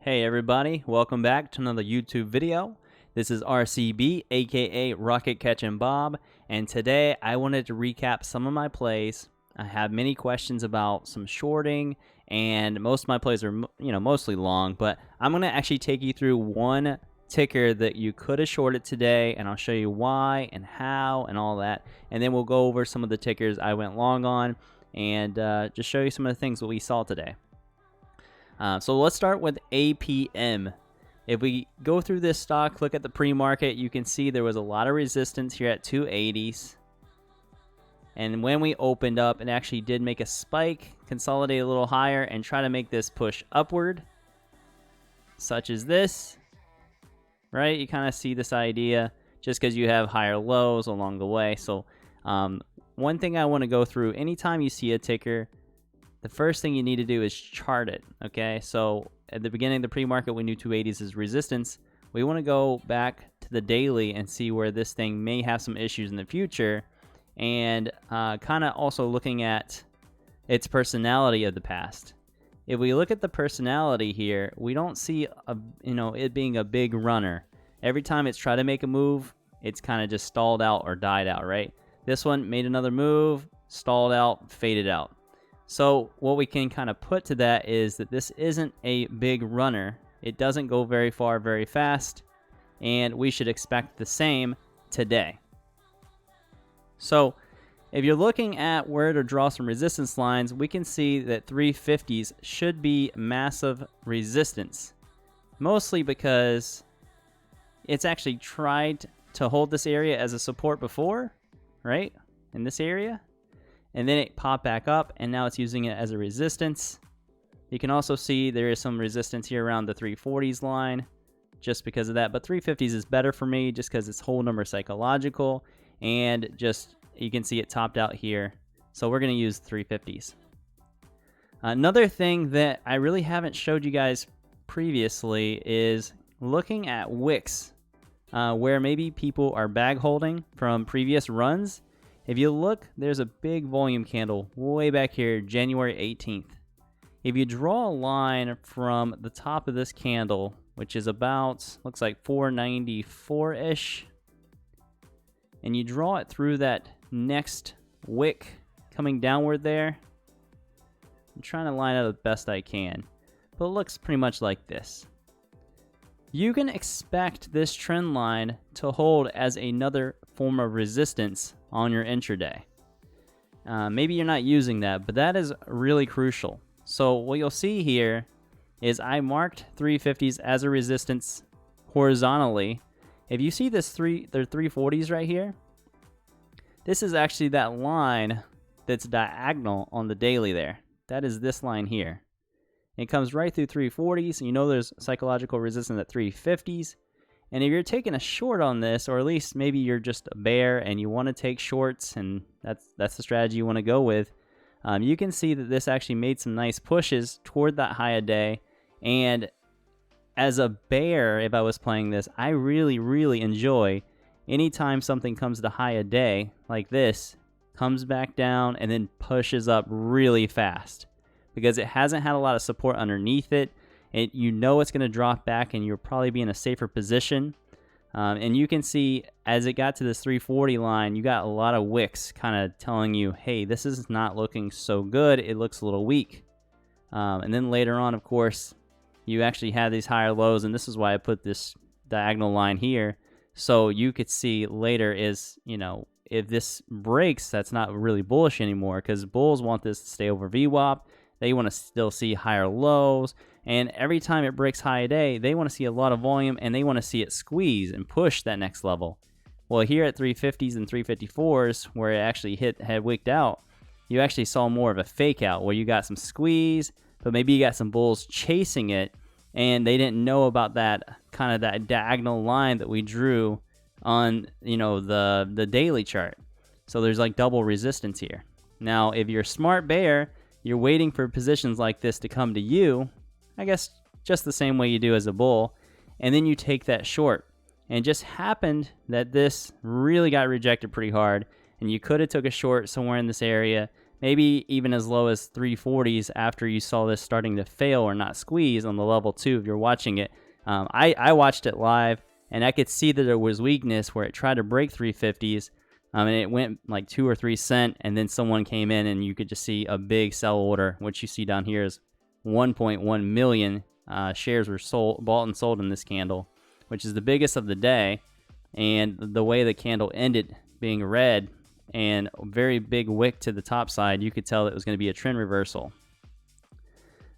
Hey everybody, welcome back to another YouTube video. This is RCB, aka Rocket Catchin' Bob, and today I wanted to recap some of my plays. I have many questions about some shorting, and most of my plays are, mostly long, but I'm going to actually take you through one ticker that you could have shorted today, and I'll show you why and how and all that, and then we'll go over some of the tickers I went long on and just show you some of the things that we saw today. So let's start with APM. If we go through this stock, look at the pre-market, you can see there was a lot of resistance here at 280s. And when we opened up, it actually did make a spike, consolidate a little higher, and try to make this push upward, such as this, right? You kind of see this idea just because you have higher lows along the way. So one thing I want to go through, anytime you see a ticker, the first thing you need to do is chart it, okay? So at the beginning of the pre-market, we knew 280s is resistance. We want to go back to the daily and see where this thing may have some issues in the future, and kind of also looking at its personality of the past. If we look at the personality here, we don't see it being a big runner. Every time it's tried to make a move, it's kind of just stalled out or died out, right? This one made another move, stalled out, faded out. So what we can kind of put to that is that this isn't a big runner. It doesn't go very far very fast, and we should expect the same today. So if you're looking at where to draw some resistance lines, we can see that 350s should be massive resistance, mostly because it's actually tried to hold this area as a support before, right? In this area. And then it popped back up, and now it's using it as a resistance. You can also see there is some resistance here around the 340s line just because of that. But 350s is better for me just because it's whole number psychological. And just you can see it topped out here. So we're going to use 350s. Another thing that I really haven't showed you guys previously is looking at wicks, where maybe people are bag holding from previous runs. If you look, there's a big volume candle way back here, January 18th. If you draw a line from the top of this candle, which is about, looks like 494-ish, and you draw it through that next wick coming downward there, I'm trying to line it up the best I can, but it looks pretty much like this. You can expect this trend line to hold as another form of resistance on your intraday. Maybe you're not using that, but that is really crucial. So what you'll see here is I marked 350s as a resistance horizontally. If you see this 340s right here, this is actually that line that's diagonal on the daily there. That is this line here. It comes right through 340s, and you know there's psychological resistance at 350s. And if you're taking a short on this, or at least maybe you're just a bear and you want to take shorts, and that's the strategy you want to go with, you can see that this actually made some nice pushes toward that high a day. And as a bear, if I was playing this, I really, really enjoy anytime something comes to high a day like this, comes back down, and then pushes up really fast. Because it hasn't had a lot of support underneath it. You know it's going to drop back, and you'll probably be in a safer position. And you can see as it got to this 340 line, you got a lot of wicks kind of telling you, hey, this is not looking so good. It looks a little weak. And then later on, of course, you actually have these higher lows, and this is why I put this diagonal line here. So you could see later is, if this breaks, that's not really bullish anymore, because bulls want this to stay over VWAP. They want to still see higher lows, and every time it breaks high a day, they want to see a lot of volume, and they want to see it squeeze and push that next level. Well, here at 350s and 354s, where it actually had wicked out, you actually saw more of a fake out, where you got some squeeze, but maybe you got some bulls chasing it, and they didn't know about that kind of that diagonal line that we drew on the daily chart. So there's like double resistance here. Now, if you're a smart bear, you're waiting for positions like this to come to you, I guess just the same way you do as a bull, and then you take that short. And it just happened that this really got rejected pretty hard, and you could have took a short somewhere in this area, maybe even as low as 340s after you saw this starting to fail or not squeeze on the level 2 if you're watching it. I watched it live, and I could see that there was weakness where it tried to break 350s, and it went like 2 or 3 cent, and then someone came in, and you could just see a big sell order. What you see down here is 1.1 million shares were bought and sold in this candle, which is the biggest of the day. And the way the candle ended being red and a very big wick to the top side, you could tell it was going to be a trend reversal.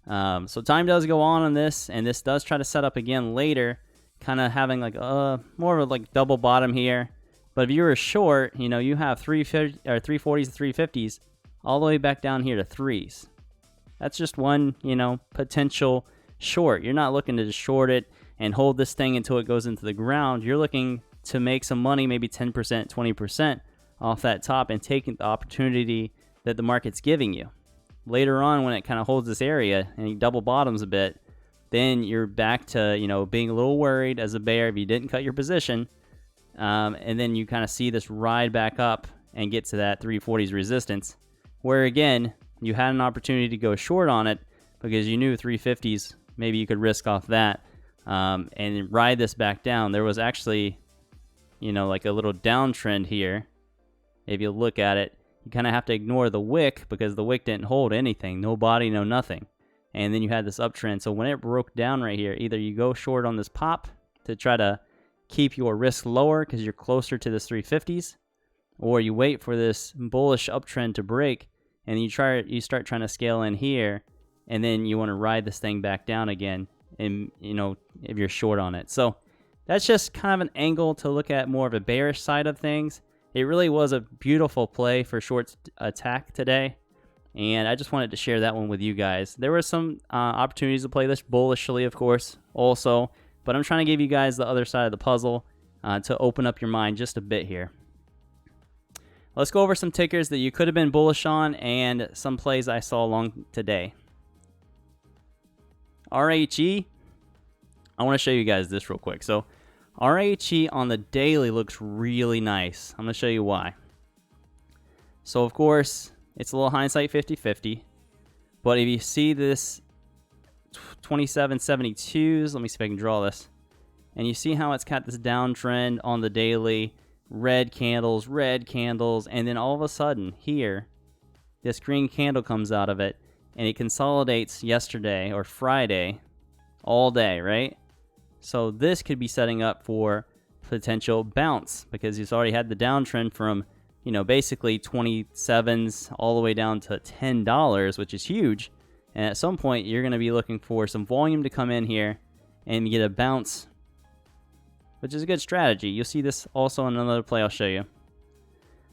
So time does go on this, and this does try to set up again later, kind of having like more of a like double bottom here. But if you were short, you know, you have 340s and 350s all the way back down here to 3s. That's just one, you know, potential short. You're not looking to just short it and hold this thing until it goes into the ground. You're looking to make some money, maybe 10%, 20% off that top and taking the opportunity that the market's giving you. Later on, when it kind of holds this area and you double bottoms a bit, then you're back to, you know, being a little worried as a bear if you didn't cut your position. And then you kind of see this ride back up and get to that 340s resistance, where again, you had an opportunity to go short on it because you knew 350s, maybe you could risk off that and ride this back down. There was actually, you know, like a little downtrend here. If you look at it, you kind of have to ignore the wick because the wick didn't hold anything, no body, no nothing. And then you had this uptrend. So when it broke down right here, either you go short on this pop to try to keep your risk lower because you're closer to this 350s, or you wait for this bullish uptrend to break and you start trying to scale in here, and then you want to ride this thing back down again, and you know, if you're short on it. So that's just kind of an angle to look at more of a bearish side of things. It really was a beautiful play for short attack today, and I just wanted to share that one with you guys. There were some opportunities to play this bullishly, of course, also, but I'm trying to give you guys the other side of the puzzle to open up your mind just a bit here. Let's go over some tickers that you could have been bullish on and some plays I saw along today. RHE, I want to show you guys this real quick. So RHE on the daily looks really nice. I'm going to show you why. So of course, it's a little hindsight 50-50, but if you see this 2772s, let me see if I can draw this, and you see how it's got this downtrend on the daily, red candles, and then all of a sudden here, this green candle comes out of it, and it consolidates yesterday or Friday all day, right? So this could be setting up for potential bounce because it's already had the downtrend from, you know, basically 27s all the way down to $10, which is huge. And at some point, you're going to be looking for some volume to come in here and get a bounce, which is a good strategy. You'll see this also in another play I'll show you.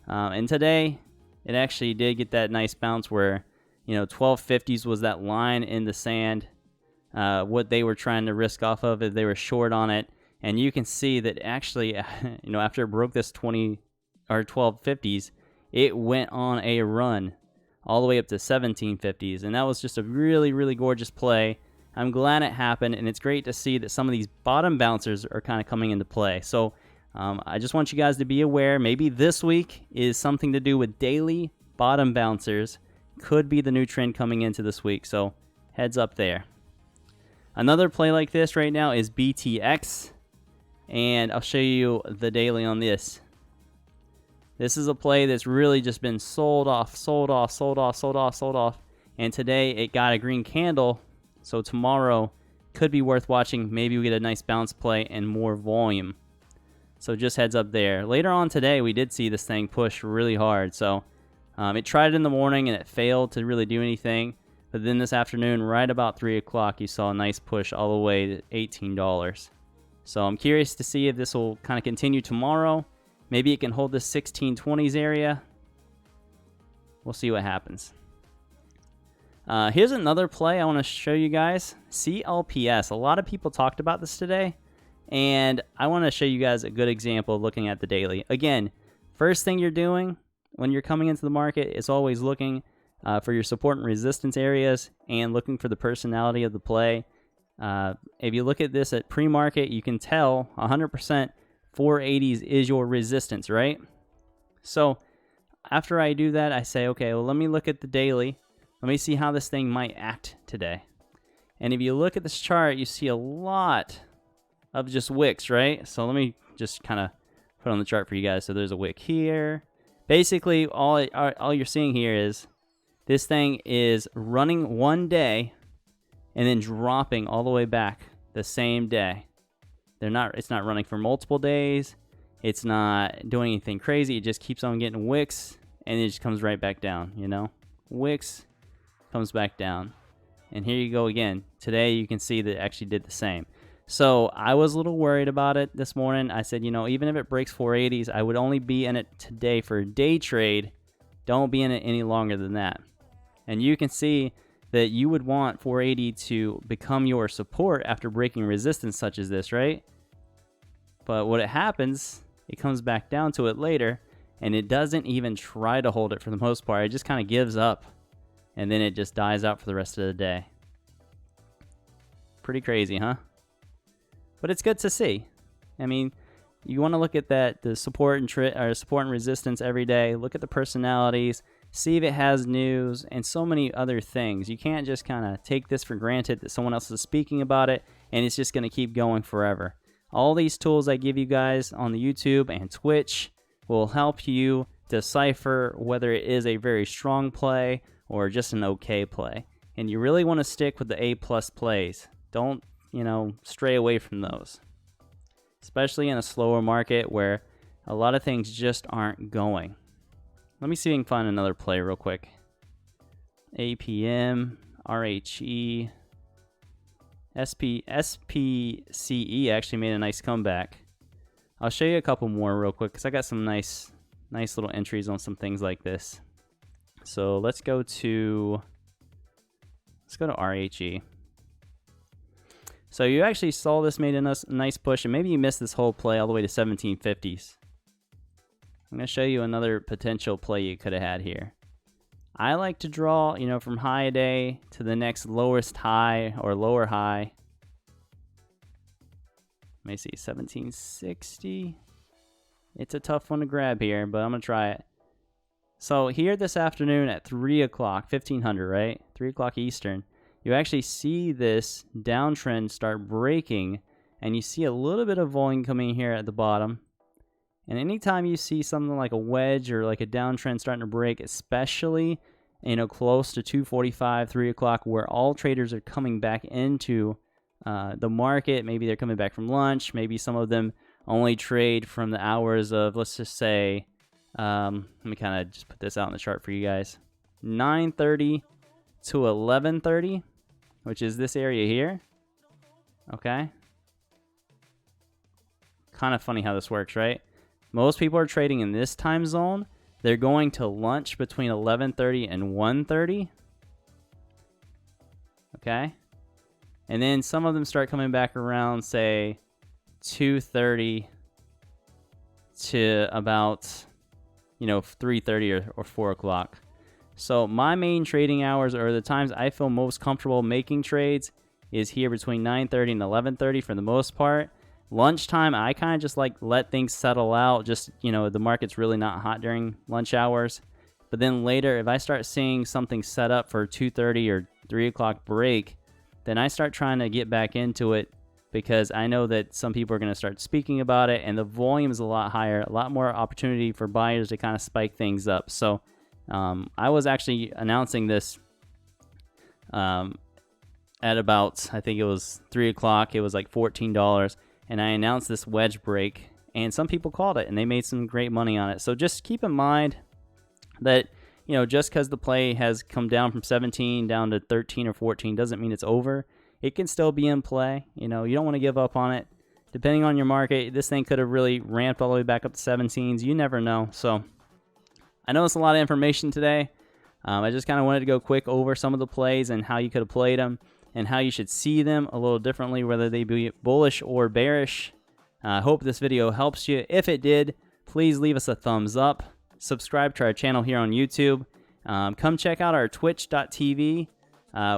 And today, it actually did get that nice bounce where, you know, 1250s was that line in the sand, what they were trying to risk off of if they were short on it. And you can see that actually, you know, after it broke this 20 or 1250s, it went on a run all the way up to 1750s. And that was just a really, really gorgeous play. I'm glad it happened, and it's great to see that some of these bottom bouncers are kind of coming into play. So I just want you guys to be aware, maybe this week is something to do with daily bottom bouncers. Could be the new trend coming into this week, so heads up there. Another play like this right now is BTX, and I'll show you the daily on this. This is a play that's really just been sold off, and today it got a green candle. So tomorrow could be worth watching. Maybe we get a nice bounce play and more volume. So just heads up there. Later on today, we did see this thing push really hard. So it tried it in the morning and it failed to really do anything. But then this afternoon, right about 3 o'clock, you saw a nice push all the way to $18. So I'm curious to see if this will kind of continue tomorrow. Maybe it can hold this 1620s area. We'll see what happens. Here's another play I want to show you guys. CLPS. A lot of people talked about this today, and I want to show you guys a good example of looking at the daily. Again, first thing you're doing when you're coming into the market is always looking for your support and resistance areas and looking for the personality of the play. If you look at this at pre-market, you can tell 100% 480s is your resistance, right? So after I do that, I say, okay, well, let me look at the daily. Let me see how this thing might act today. And if you look at this chart, you see a lot of just wicks, right? So let me just kind of put on the chart for you guys. So there's a wick here. Basically, all you're seeing here is this thing is running one day and then dropping all the way back the same day. It's not running for multiple days. It's not doing anything crazy. It just keeps on getting wicks and it just comes right back down, you know? Wicks, comes back down. And here you go again. Today you can see that it actually did the same. So I was a little worried about it this morning. I said, you know, even if it breaks 480s, I would only be in it today for a day trade. Don't be in it any longer than that. And you can see that you would want 480 to become your support after breaking resistance such as this, right? But what it happens, it comes back down to it later, and it doesn't even try to hold it for the most part. It just kind of gives up, and then it just dies out for the rest of the day. Pretty crazy, huh? But it's good to see. I mean, you want to look at that, the support and resistance every day. Look at the personalities, see if it has news, and so many other things. You can't just kind of take this for granted that someone else is speaking about it, and it's just going to keep going forever. All these tools I give you guys on the YouTube and Twitch will help you decipher whether it is a very strong play or just an okay play. And you really want to stick with the A+ plays. Don't, you know, stray away from those. Especially in a slower market where a lot of things just aren't going. Let me see if we can find another play real quick. APM, RHE, SPCE actually made a nice comeback. I'll show you a couple more real quick because I got some nice little entries on some things like this. So let's go to RHE. So you actually saw this made a nice push, and maybe you missed this whole play all the way to 1750s. I'm going to show you another potential play you could have had here. I like to draw, you know, from high day to the next lowest high or lower high. Let me see, 1760. It's a tough one to grab here, but I'm going to try it. So here this afternoon at 3 o'clock, 1500, right? 3 o'clock Eastern. You actually see this downtrend start breaking, and you see a little bit of volume coming here at the bottom. And anytime you see something like a wedge or like a downtrend starting to break, especially, you know, close to 2:45, 3 o'clock, where all traders are coming back into the market, maybe they're coming back from lunch, maybe some of them only trade from the hours of, let's just say, let me kind of just put this out in the chart for you guys, 9:30 to 11:30, which is this area here. Okay. Kind of funny how this works, right? Most people are trading in this time zone. They're going to lunch between 11:30 and 1:30. Okay. And then some of them start coming back around, say, 2:30 to about, you know, 3:30 or 4 o'clock. So my main trading hours, or the times I feel most comfortable making trades, is here between 9:30 and 11:30 for the most part. Lunchtime, I kind of just like let things settle out. Just, you know, the market's really not hot during lunch hours. But then later, if I start seeing something set up for 2:30 or 3 o'clock break, then I start trying to get back into it because I know that some people are going to start speaking about it, and the volume is a lot higher, a lot more opportunity for buyers to kind of spike things up. So I was actually announcing this at about, I think it was 3 o'clock. It was like $14. And I announced this wedge break, and some people called it, and they made some great money on it. So just keep in mind that, you know, just because the play has come down from 17 down to 13 or 14 doesn't mean it's over. It can still be in play. You know, you don't want to give up on it. Depending on your market, this thing could have really ramped all the way back up to 17s. You never know. So I know it's a lot of information today. I just kind of wanted to go quick over some of the plays and how you could have played them, and how you should see them a little differently, whether they be bullish or bearish. I hope this video helps you. If it did, please leave us a thumbs up. Subscribe to our channel here on YouTube. Come check out our twitch.tv.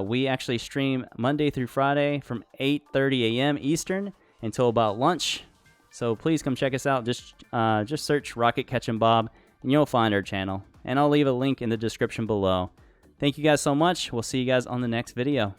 We actually stream Monday through Friday from 8:30 a.m. Eastern until about lunch. So please come check us out. Just search Rocket Catching Bob, and you'll find our channel. and I'll leave a link in the description below. Thank you guys so much. We'll see you guys on the next video.